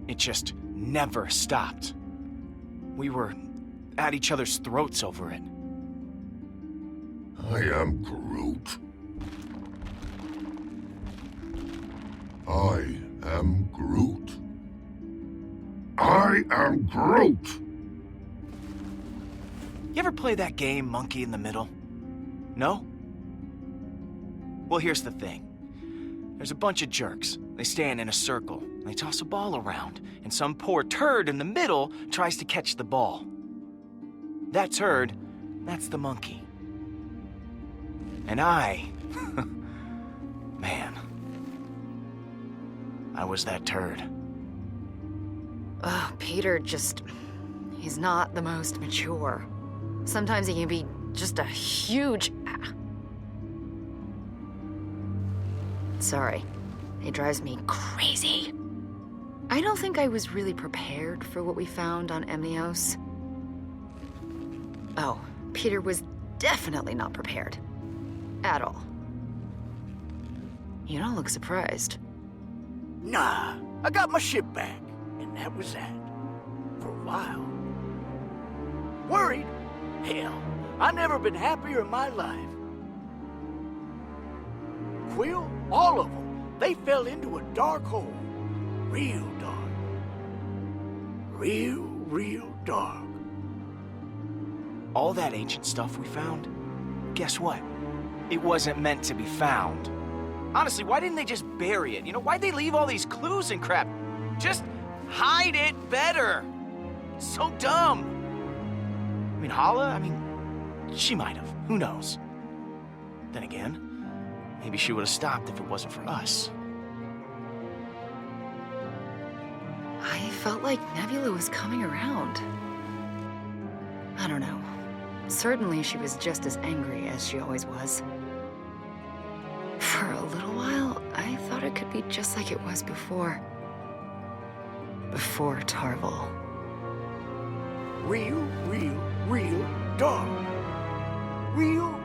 It just never stopped. We were at each other's throats over it. I am Groot. I am Groot. I am Groot! You ever play that game, Monkey in the Middle? No? Well, here's the thing. There's a bunch of jerks. They stand in a circle. They toss a ball around, and some poor turd in the middle tries to catch the ball. That turd, that's the monkey. And I... man. I was that turd. Peter he's not the most mature. Sometimes he can be just a huge... Sorry. It drives me crazy. I don't think I was really prepared for what we found on Emnios. Oh, Peter was definitely not prepared. At all. You don't look surprised. Nah, I got my ship back, and that was that. For a while. Worried? Hell, I never been happier in my life. Quill, all of them, they fell into a dark hole. Real dark. Real dark. All that ancient stuff we found, guess what? It wasn't meant to be found. Honestly, why didn't they just bury it? You know, why'd they leave all these clues and crap? Just hide it better. So dumb. I mean, Hala, she might have. Who knows? Then again, maybe she would have stopped if it wasn't for us. I felt like Nebula was coming around. I don't know. Certainly she was just as angry as she always was. For a little while, I thought it could be just like it was before. Before Tarvel. Real dark. Real.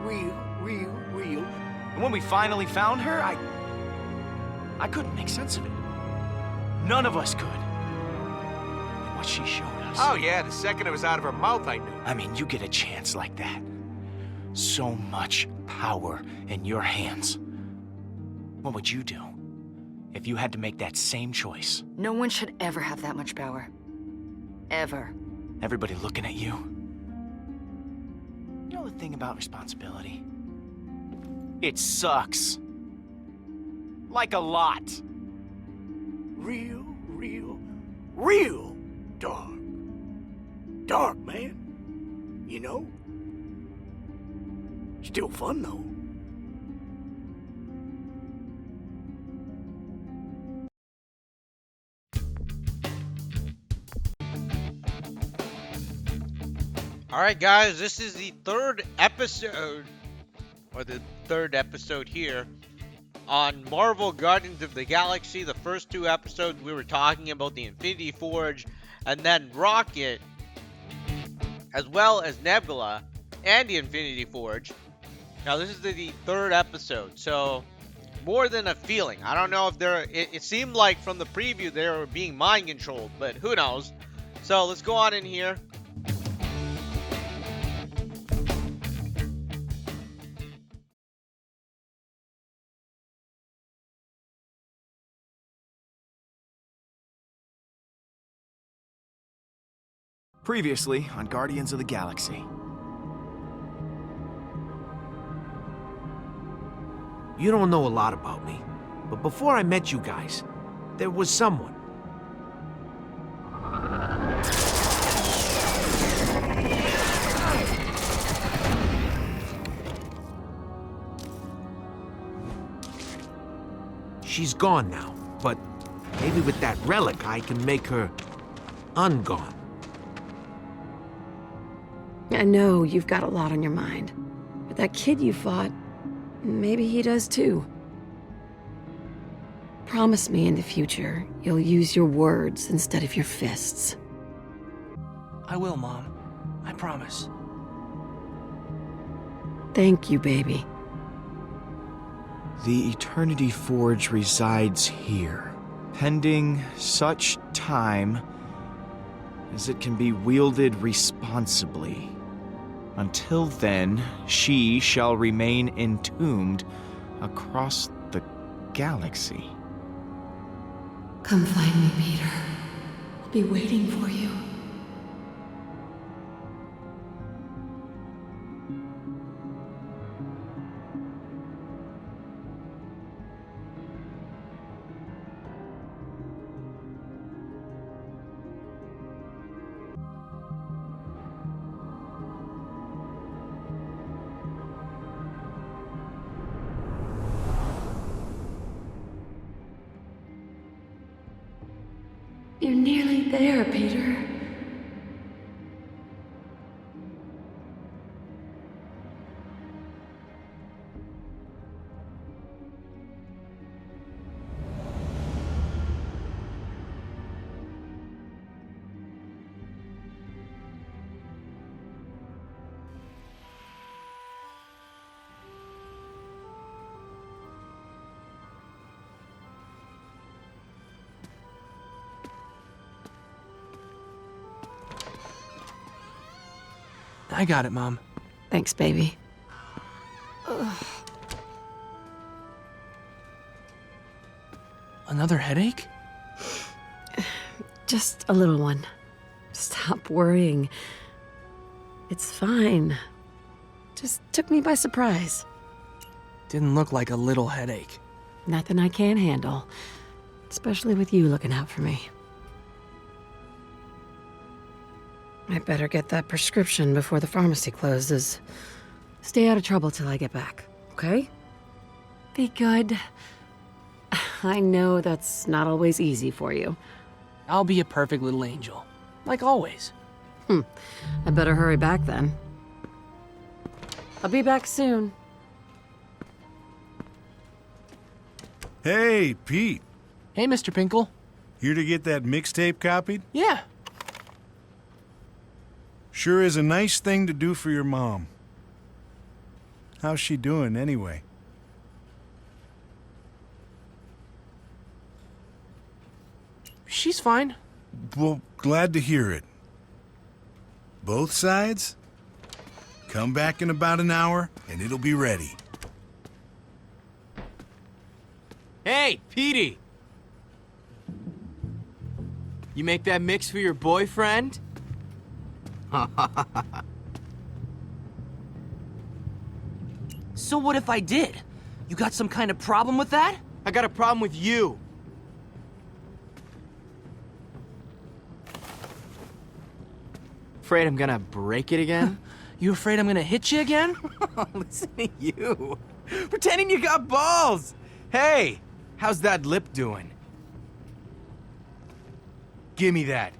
And when we finally found her, I couldn't make sense of it. None of us could. And what she showed us... Oh yeah, the second it was out of her mouth, I knew. I mean, you get a chance like that. So much power in your hands. What would you do if you had to make that same choice? No one should ever have that much power. Ever. Everybody looking at you. You know the thing about responsibility? It sucks. Like a lot. Real dark. Dark, man. You know? Still fun, though. Alright guys, this is the third episode, or the third episode here, on Marvel Guardians of the Galaxy. The first two episodes we were talking about the Infinity Forge, and then Rocket, as well as Nebula, and the Infinity Forge. Now this is the third episode, so more than a feeling. I don't know if it seemed like from the preview they were being mind controlled, but who knows. So let's go on in here. Previously on Guardians of the Galaxy. You don't know a lot about me, but before I met you guys, there was someone. She's gone now, but maybe with that relic I can make her ungone. I know you've got a lot on your mind, but that kid you fought, maybe he does too. Promise me in the future you'll use your words instead of your fists. I will, Mom. I promise. Thank you, baby. The Eternity Forge resides here. pending such time as it can be wielded responsibly. Until then, she shall remain entombed across the galaxy. Come find me, Peter. I'll be waiting for you. You're nearly there, Peter. I got it, Mom. Thanks, baby. Another headache? Just a little one. Stop worrying. It's fine. Just took me by surprise. Didn't look like a little headache. Nothing I can't handle. Especially with you looking out for me. I better get that prescription before the pharmacy closes. Stay out of trouble till I get back, okay? Be good. I know that's not always easy for you. I'll be a perfect little angel. Like always. I better hurry back then. I'll be back soon. Hey, Pete. Hey, Mr. Pinkle. Here to get that mixtape copied? Yeah. Sure is a nice thing to do for your mom. How's she doing, anyway? She's fine. Well, glad to hear it. Both sides? Come back in about an hour, and it'll be ready. Hey, Petey! You make that mix for your boyfriend? So what if I did? You got some kind of problem with that? I got a problem with you. Afraid I'm gonna break it again? You afraid I'm gonna hit you again? Listen to you. Pretending you got balls! Hey, how's that lip doing? Give me that.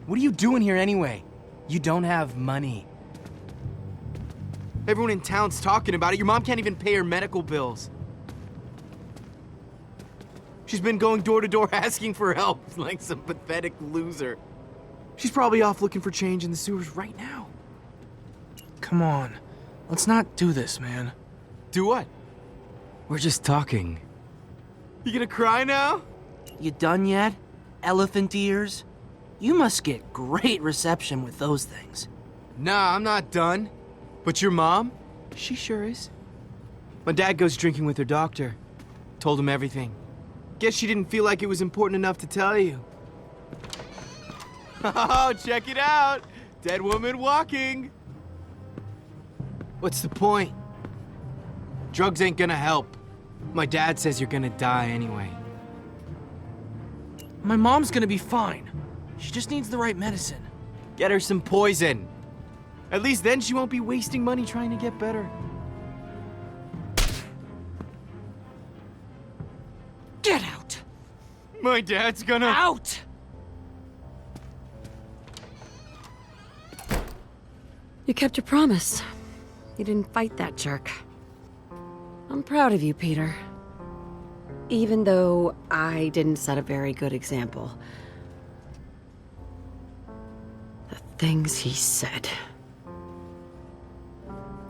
What are you doing here anyway? You don't have money. Everyone in town's talking about it. Your mom can't even pay her medical bills. She's been going door to door asking for help like some pathetic loser. She's probably off looking for change in the sewers right now. Come on. Let's not do this, man. Do what? We're just talking. You gonna cry now? You done yet? Elephant ears? You must get great reception with those things. Nah, I'm not done. But your mom? She sure is. My dad goes drinking with her doctor. Told him everything. Guess she didn't feel like it was important enough to tell you. Oh, check it out! Dead woman walking! What's the point? Drugs ain't gonna help. My dad says you're gonna die anyway. My mom's gonna be fine. She just needs the right medicine. Get her some poison. At least then she won't be wasting money trying to get better. Get out! My dad's gonna... Out! You kept your promise. You didn't fight that jerk. I'm proud of you, Peter. Even though I didn't set a very good example. The things he said.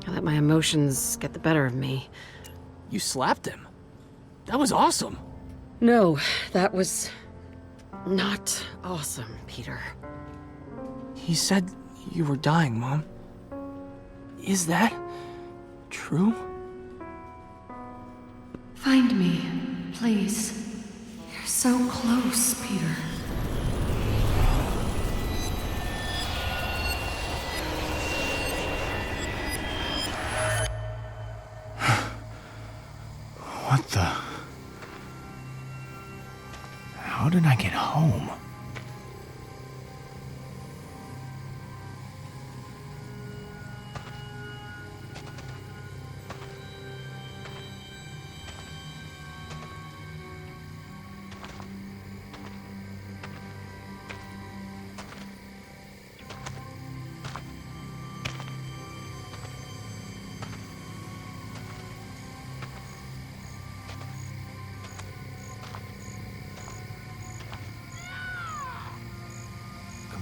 I let my emotions get the better of me. You slapped him. That was awesome. No, that was not awesome, Peter. He said you were dying, Mom. Is that true? Find me, please. You're so close, Peter. What the? How did I get home?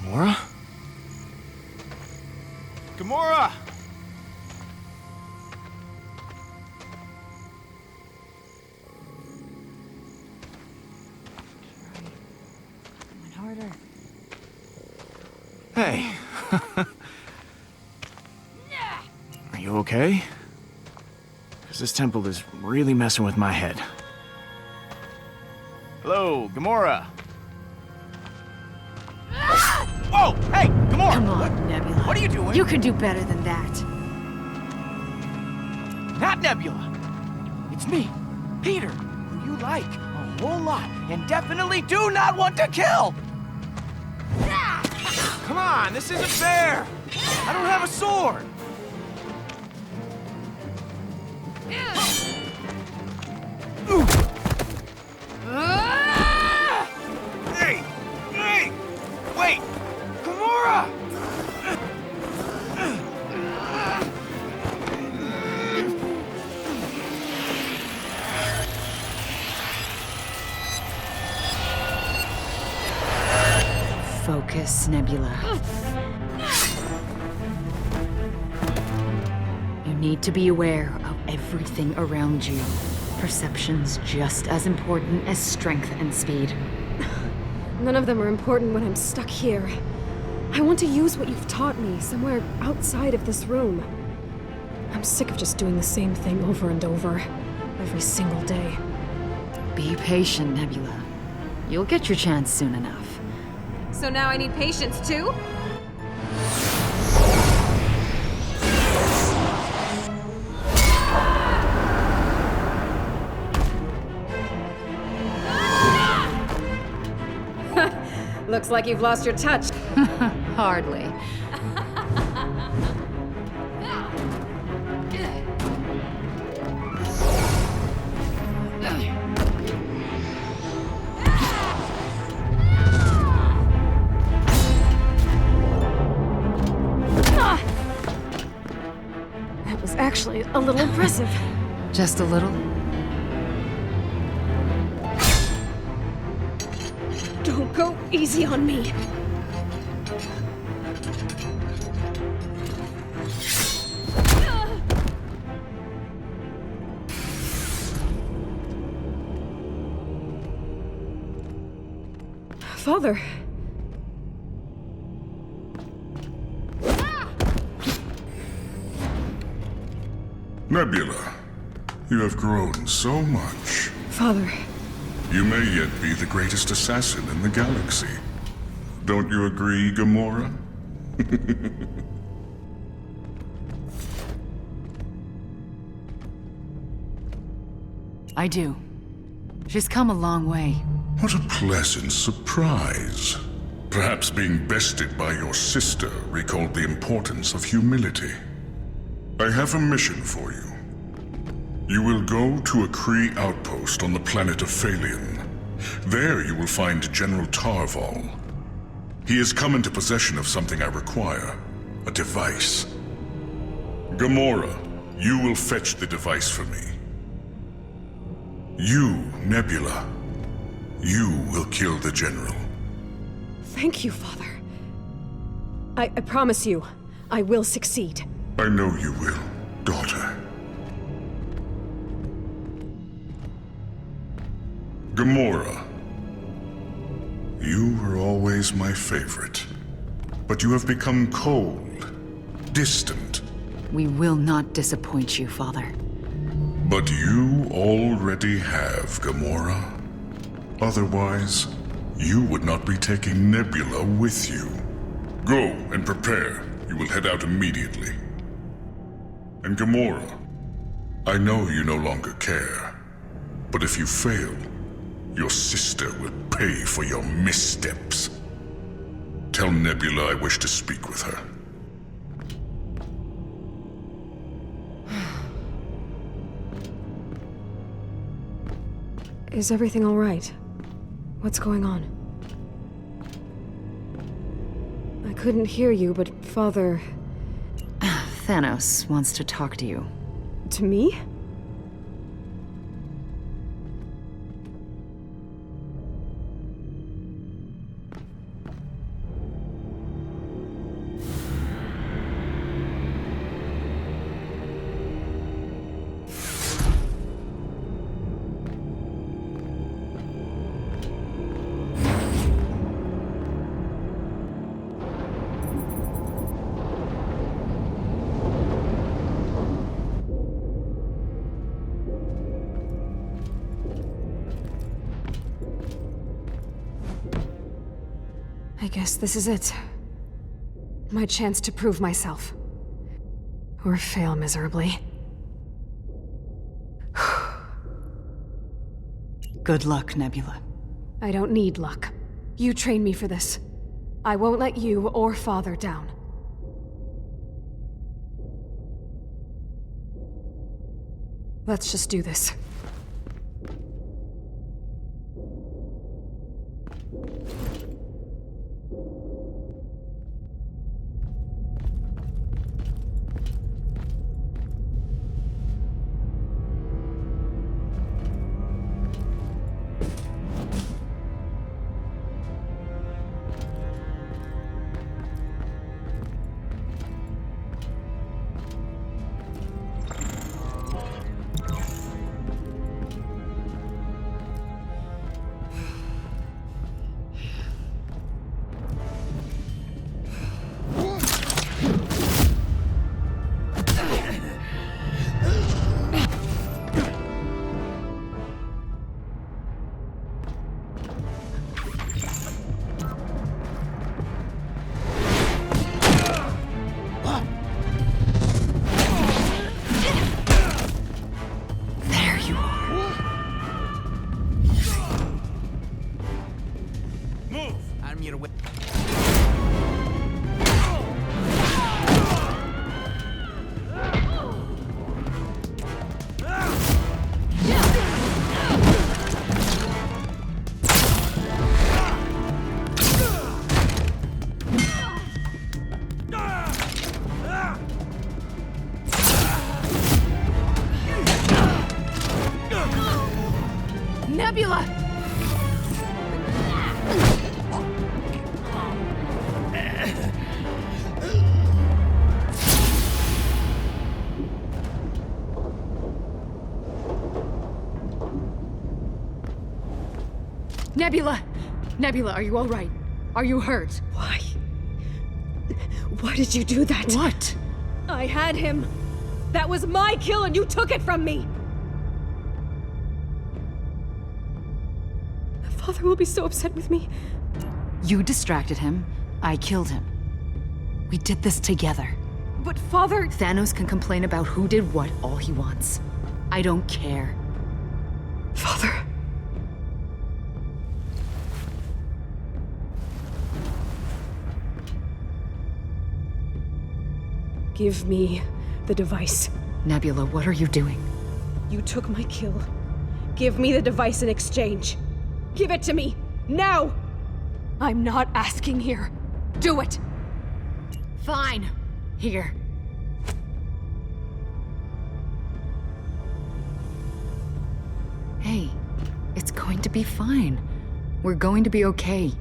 Gamora? Gamora! Went harder. Hey. Are you okay? Because this temple is really messing with my head. Hello, Gamora. Whoa! Hey, Gamora! Come on, Nebula. What are you doing? You can do better than that. Not Nebula. It's me, Peter, who you like a whole lot and definitely do not want to kill. Come on, this isn't fair. I don't have a sword. Hey! Hey! Wait! Gamora! Focus, Nebula. You need to be aware of everything around you. Perception's just as important as strength and speed. None of them are important when I'm stuck here. I want to use what you've taught me somewhere outside of this room. I'm sick of just doing the same thing over and over, every single day. Be patient, Nebula. You'll get your chance soon enough. So now I need patience too? Looks like you've lost your touch. Hardly. That was actually a little impressive. Just a little? Don't go easy on me. Father. Nebula, you have grown so much. Father. You may yet be the greatest assassin in the galaxy. Don't you agree, Gamora? I do. She's come a long way. What a pleasant surprise. Perhaps being bested by your sister recalled the importance of humility. I have a mission for you. You will go to a Kree outpost on the planet of Phalion. There you will find General Tarval. He has come into possession of something I require, a device. Gamora, you will fetch the device for me. You, Nebula, you will kill the General. Thank you, Father. I promise you, I will succeed. I know you will, daughter. Gamora. You were always my favorite. But you have become cold, distant. We will not disappoint you, Father. But you already have, Gamora. Otherwise, you would not be taking Nebula with you. Go and prepare. You will head out immediately. And Gamora, I know you no longer care. But if you fail, your sister will pay for your missteps. Tell Nebula I wish to speak with her. Is everything all right? What's going on? I couldn't hear you, but Father... Thanos wants to talk to you. To me? I guess this is it. My chance to prove myself. Or fail miserably. Good luck, Nebula. I don't need luck. You trained me for this. I won't let you or Father down. Let's just do this. Nebula! Nebula! Nebula, are you all right? Are you hurt? Why? Why did you do that? What? I had him. That was my kill and you took it from me! Father will be so upset with me. You distracted him. I killed him. We did this together. But Father... Thanos can complain about who did what all he wants. I don't care. Father... Give me the device. Nebula, what are you doing? You took my kill. Give me the device in exchange. Give it to me! Now! I'm not asking here. Do it! Fine. Here. Hey, it's going to be fine. We're going to be okay.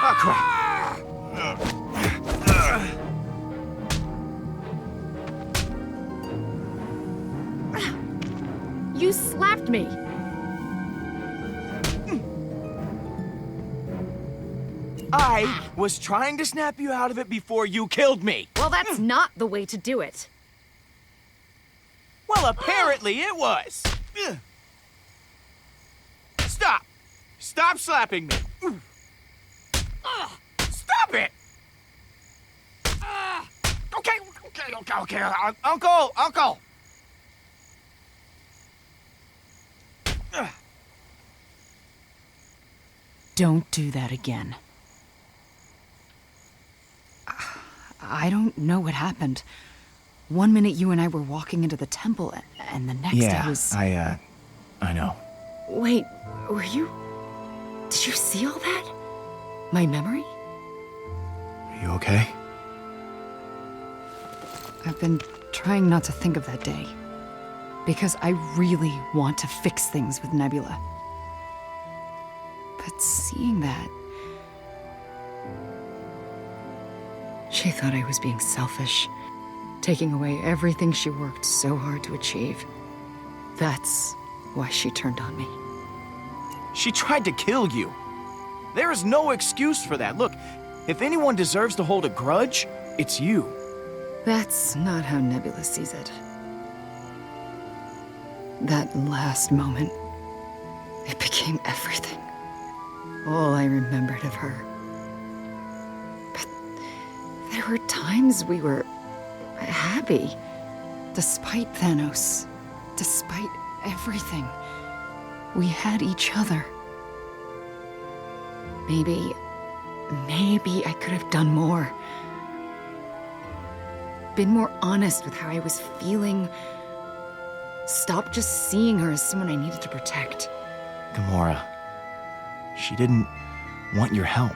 Oh, crap. You slapped me. I was trying to snap you out of it before you killed me. Well, that's not the way to do it. Well, apparently it was. Stop. Stop slapping me. Stop it. Okay. Uncle. Don't do that again. I don't know what happened. One minute you and I were walking into the temple, and the next I was... I know. Wait, were you... Did you see all that? My memory? Are you okay? I've been trying not to think of that day. Because I really want to fix things with Nebula. But seeing that... She thought I was being selfish, taking away everything she worked so hard to achieve. That's why she turned on me. She tried to kill you. There is no excuse for that. Look, if anyone deserves to hold a grudge, it's you. That's not how Nebula sees it. That last moment, it became everything. All I remembered of her. But there were times we were happy. Despite Thanos, despite everything, we had each other. Maybe I could have done more. Been more honest with how I was feeling. Stop just seeing her as someone I needed to protect. Gamora, she didn't want your help.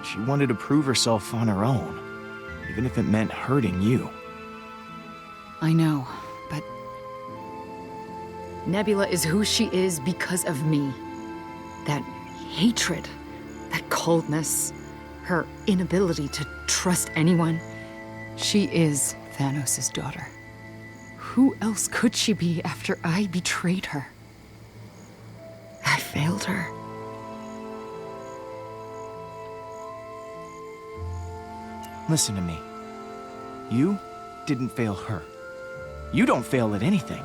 She wanted to prove herself on her own, even if it meant hurting you. I know, but Nebula is who she is because of me. That hatred, that coldness, her inability to trust anyone. She is Thanos' daughter. Who else could she be after I betrayed her? I failed her. Listen to me. You didn't fail her. You don't fail at anything.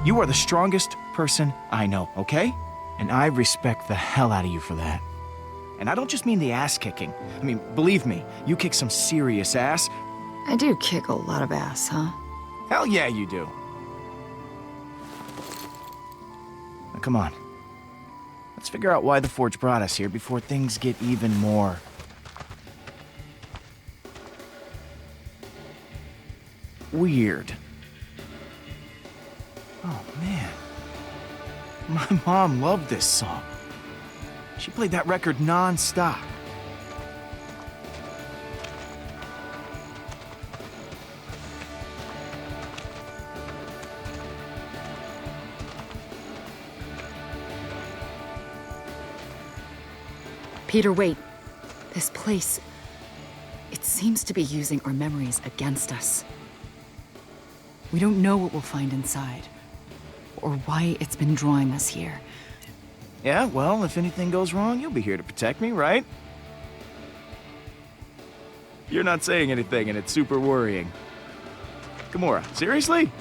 You are the strongest person I know, okay? And I respect the hell out of you for that. And I don't just mean the ass kicking. I mean, believe me, you kick some serious ass. I do kick a lot of ass, huh? Hell yeah, you do. Now, come on. Let's figure out why the Forge brought us here before things get even more... weird. Oh, man. My mom loved this song. She played that record non-stop. Peter, wait. This place... it seems to be using our memories against us. We don't know what we'll find inside, or why it's been drawing us here. Yeah, well, if anything goes wrong, you'll be here to protect me, right? You're not saying anything, and it's super worrying. Gamora, seriously?